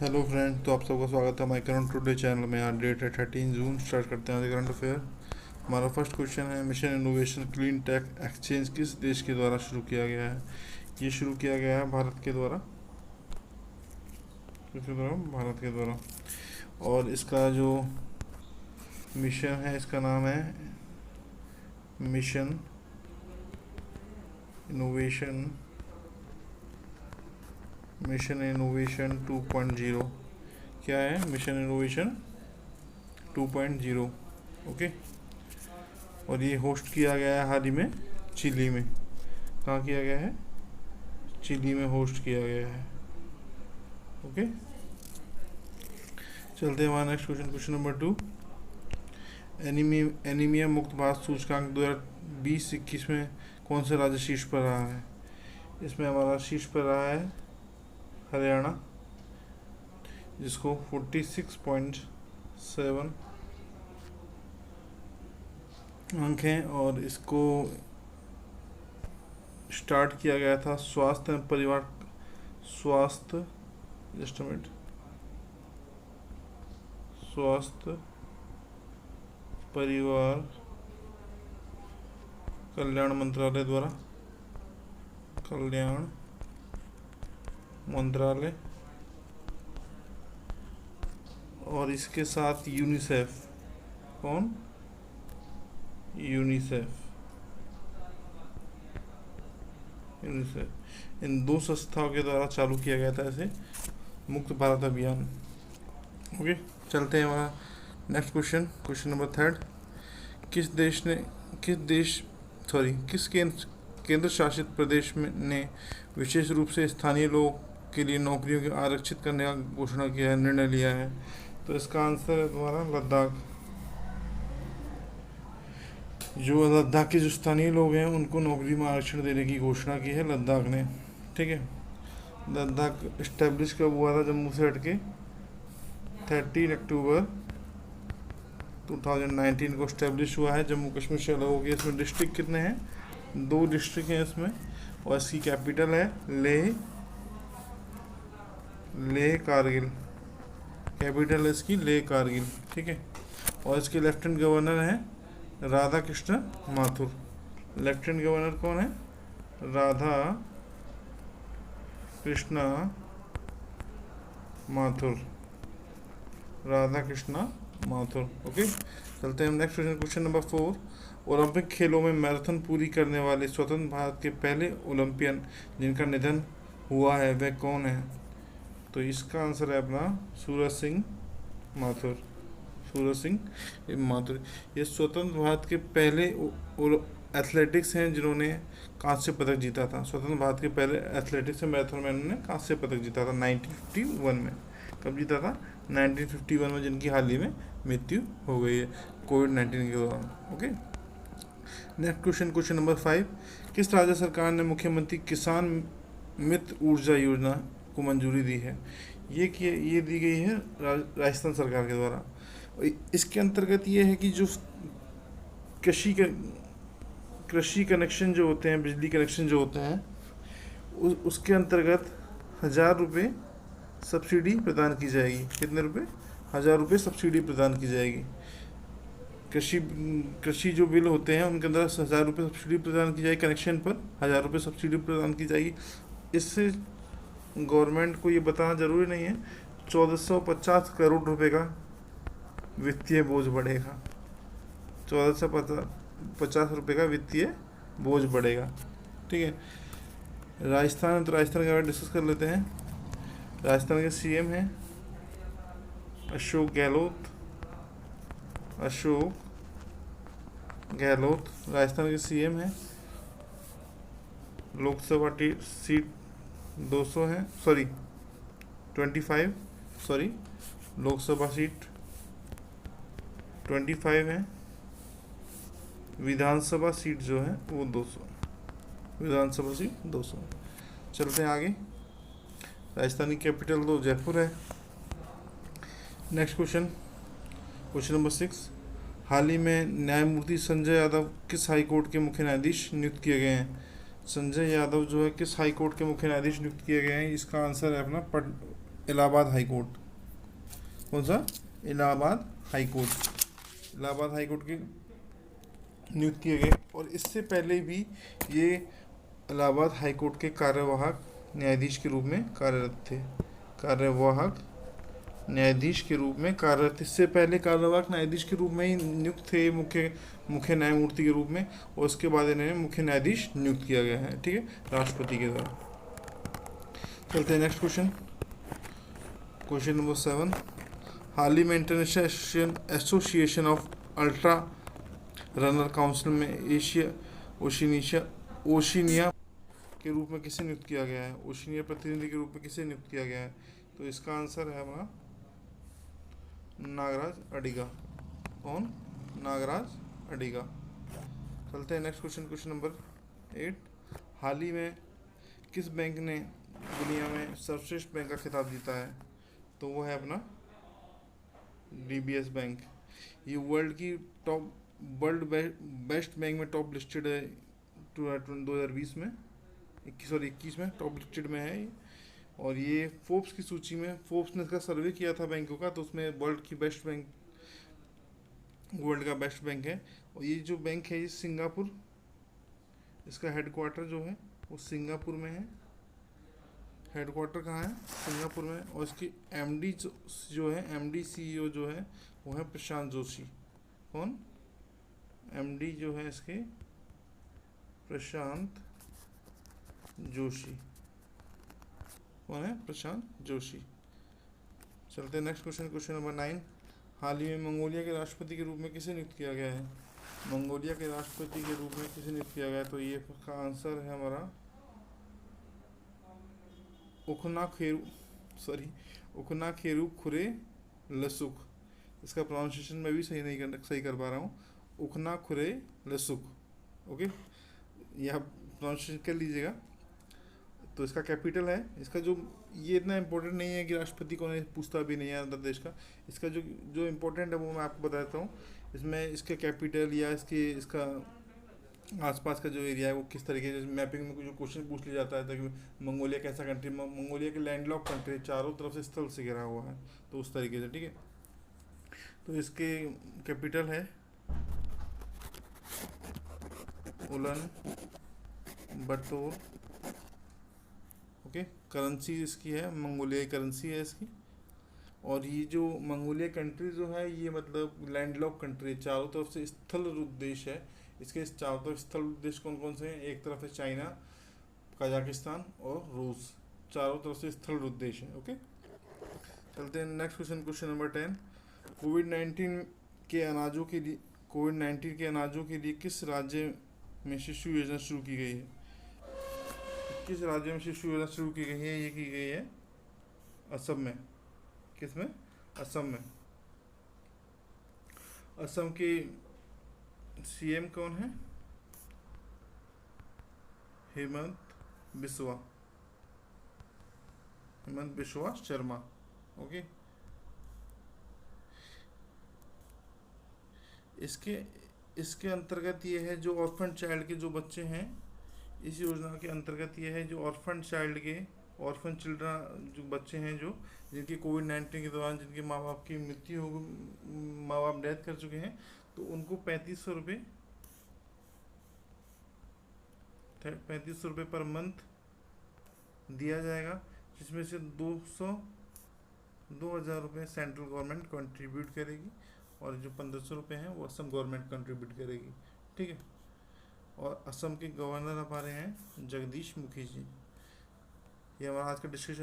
Hello friend, तो आप सबका स्वागत है माय करंट टुडे चैनल में। आज डेट है 13 जून। स्टार्ट करते हैं आज करंट अफेयर। हमारा फर्स्ट क्वेश्चन है, mission innovation clean tech exchange किस देश के द्वारा शुरू किया गया है? ये शुरू किया गया है भारत के द्वारा। किसके द्वारा? भारत के द्वारा। और इसका जो मिशन है, इसका नाम है मिशन इनोवेशन मिशन इनोवेशन 2.0। क्या है? Mission innovation 2.0। ओके। और ये होस्ट किया गया है हाल ही में चिली में। कहाँ किया गया है? चिली में होस्ट किया गया है। ओके। चलते हैं हमारा next question. Question number 2, anaemia मुक्त भारत सूचकांक 2020-21 में कौन सा राज्य शीर्ष पर रहा है? इसमें हमारा शीर्ष पर रहा है हरियाणा, जिसको 46.7 अंक हैं। और इसको स्टार्ट किया गया था स्वास्थ्य परिवार कल्याण मंत्रालय द्वारा। कल्याण मंत्रालय। और इसके साथ यूनिसेफ। कौन? यूनिसेफ। इन दो संस्थाओं के द्वारा चालू किया गया था ऐसे मुक्त भारत अभियान। ओके। चलते हैं हमारा नेक्स्ट क्वेश्चन। क्वेश्चन नंबर 3, किस केंद्र शासित प्रदेश ने विशेष रूप से स्थानीय लोगों के लिए नौकरियों को आरक्षित करने का घोषणा किया है, निर्णय लिया है? तो इसका आंसर है तुम्हारा लद्दाख। जो लद्दाख के जो स्थानीय लोग हैं उनको नौकरी में आरक्षण देने की घोषणा की है लद्दाख ने। ठीक है। लद्दाख इस्टेब्लिश कब हुआ था जम्मू से हटके? 13 अक्टूबर 2019 को इस्टेब्लिश हुआ है, जम्मू कश्मीर से अलग हो गया। इसमें डिस्ट्रिक्ट कितने हैं? 2 डिस्ट्रिक्ट हैं इसमें। और इसकी कैपिटल है लेह कारगिल। कैपिटल है इसकी लेह कारगिल। ठीक है। और इसके लेफ्टिनेंट गवर्नर हैं राधा कृष्ण माथुर। लेफ्टिनेंट गवर्नर कौन है? राधा कृष्णा माथुर। ओके। चलते हैं next question. Question number 4, Olympic खेलों में मैराथन पूरी करने वाले स्वतंत्र भारत के पहले ओलंपियन जिनका निधन हुआ है वह कौन है? तो इसका आंसर है अपना सूरज सिंह माथुर। ये स्वतंत्र भारत के पहले एथलेटिक्स हैं जिन्होंने कांस्य पदक जीता था। स्वतंत्र भारत के पहले एथलेटिक्स में मैराथन में उन्होंने कांस्य पदक जीता था 1951 में। कब जीता था? 1951 में, जिनकी हाल ही में मृत्यु हो गई है कोविड-19 के दौरान। Okay. Next question. Question number 5, किस राज्य सरकार ने मुख्यमंत्री किसान मित्र ऊर्जा योजना को मंजूरी दी है? ये दी गई है राजस्थान सरकार के द्वारा। इसके अंतर्गत ये है कि जो कृषि कनेक्शन जो होते हैं, बिजली कनेक्शन जो होते हैं, उसके अंतर्गत 1000 रुपये सब्सिडी प्रदान की जाएगी। कितने रुपए? 1000 रुपये सब्सिडी प्रदान की जाएगी। कृषि जो बिल होते हैं उनके अंदर 1000 रुपये सब्सिडी प्रदान की जाएगी। कनेक्शन पर 1000 रुपये सब्सिडी प्रदान की जाएगी। इससे गवर्नमेंट को ये बताना जरूरी नहीं है, 1450 करोड़ रुपए का वित्तीय बोझ बढ़ेगा। 1450 रुपये का वित्तीय बोझ बढ़ेगा। ठीक है। राजस्थान के बारे में डिस्कस कर लेते हैं। राजस्थान के सीएम हैं अशोक गहलोत। राजस्थान के सीएम हैं। लोकसभा सीट 200 है, 25। लोकसभा सीट 25 है। विधानसभा सीट जो है वो 200। विधानसभा सीट 200। चलते हैं आगे। राजस्थान की कैपिटल तो जयपुर है। Next question. क्वेश्चन नंबर 6, हाल ही में न्यायमूर्ति संजय यादव किस हाई कोर्ट के मुख्य न्यायाधीश नियुक्त किए गए हैं? संजय यादव जो है किस हाई कोर्ट के मुख्य न्यायाधीश नियुक्त किए गए हैं? इसका आंसर है अपना इलाहाबाद हाई कोर्ट। कौन सा? Allahabad high court. Allahabad high court के नियुक्त किए गए। और इससे पहले भी ये इलाहाबाद हाई कोर्ट के कार्यवाहक न्यायाधीश के रूप में कार्यरत थे। कार्यवाहक न्यायाधीश के रूप में कार्यरत। इससे पहले कार्यवाहक न्यायाधीश के रूप में ही नियुक्त थे, मुख्य मुख्य न्यायमूर्ति के रूप में, और उसके बाद इन्हें मुख्य न्यायाधीश नियुक्त किया गया है, ठीक है, राष्ट्रपति के द्वारा। चलते हैं नेक्स्ट क्वेश्चन। Question number 7। हाल ही में international association of ultra runner council में एशिया ओशिनिया के रूप में किसे नियुक्त किया गया है? ओशिनिया प्रतिनिधि के रूप में किसे नियुक्त किया गया है? तो इसका आंसर है हमारा नागराज अडिगा। कौन? नागराज अडिगा। चलते हैं नेक्स्ट क्वेश्चन। Question number 8। हाल ही में किस बैंक ने दुनिया में सर्वश्रेष्ठ बैंक का खिताब जीता है? तो वो है अपना DBS बैंक। ये वर्ल्ड की टॉप बेस्ट बैंक में टॉप लिस्टेड है 2020 में, 21 में टॉप लिस्टेड में है। और ये फोर्ब्स की सूची में, फोर्ब्स ने इसका सर्वे किया था बैंकों का, तो उसमें वर्ल्ड का बेस्ट बैंक है। और ये जो बैंक है ये सिंगापुर, इसका हेडक्वार्टर जो है वो सिंगापुर में है। हेडक्वार्टर कहाँ है? सिंगापुर में। और इसकी MD जो है, MD CEO जो है वो है प्रशांत जोशी। कौन? MD जो है इसके प्रशांत जोशी। कौन है? प्रशांत जोशी। चलते हैं नेक्स्ट क्वेश्चन। Question number 9। हाल ही में मंगोलिया के राष्ट्रपति के रूप में किसे नियुक्त किया गया है? मंगोलिया के राष्ट्रपति के रूप में किसे नियुक्त किया गया है? तो ये का आंसर है हमारा उखना खेरू खुरे लसुक। इसका प्रोनाउंसिएशन मैं भी सही कर पा रहा हूँ। उखना खुरे लसुक। ओके, यह प्रोनाउंसिएशन कर लीजिएगा। तो इसका कैपिटल है, इसका जो ये इतना इम्पोर्टेंट नहीं है कि राष्ट्रपति को पूछता भी नहीं है अंदर देश का। इसका जो इम्पोर्टेंट है वो मैं आपको बता देता हूँ। इसमें इसके कैपिटल या इसका आसपास का जो एरिया है वो किस तरीके से, मैपिंग में जो क्वेश्चन पूछ लिया जाता है ताकि मंगोलिया कैसा कंट्री, मंगोलिया के लैंडलॉक कंट्री, चारों तरफ से स्थल से घिरा हुआ है, तो उस तरीके से, ठीक है। तो इसके कैपिटल है उलन बटोर। ओके, करेंसी इसकी है मंगोलियाई करेंसी है इसकी। और ये जो मंगोलिया कंट्री जो है ये मतलब लैंडलॉक कंट्री, चारों तरफ से स्थल रुद्ध देश है। इसके चारों तरफ स्थल रुद्ध देश कौन कौन से हैं? एक तरफ है चाइना, कजाकिस्तान और रूस, चारों तरफ से स्थल रुद्ध देश है। ओके, चलते हैं नेक्स्ट क्वेश्चन। Question number 10। कोविड-19 के अनाजों के लिए किस राज्य में शिशु योजना शुरू की गई है? किस राज्य में शिशु योजना शुरू की गई है? ये की गई है असम में। किसमें? असम में। असम के CM कौन है? हेमंत बिस्वा शर्मा। ओके, इसके अंतर्गत ये है जो ऑर्फन चाइल्ड के जो बच्चे हैं, इस योजना के अंतर्गत ये है जो ऑर्फन चिल्ड्रन जो बच्चे हैं जो जिनकी कोविड-19 के दौरान जिनके माँ बाप की मृत्यु हो, माँ बाप डेथ कर चुके हैं, तो उनको 3500 रुपये पर मंथ दिया जाएगा, जिसमें से 2000 रुपये सेंट्रल गवर्नमेंट कंट्रीब्यूट करेगी और जो 1500 रुपये हैं वो असम गवर्नमेंट कंट्रीब्यूट करेगी, ठीक है। और असम के गवर्नर हमारे हैं जगदीश मुखी जी। ये हमारा आज का डिस्कशन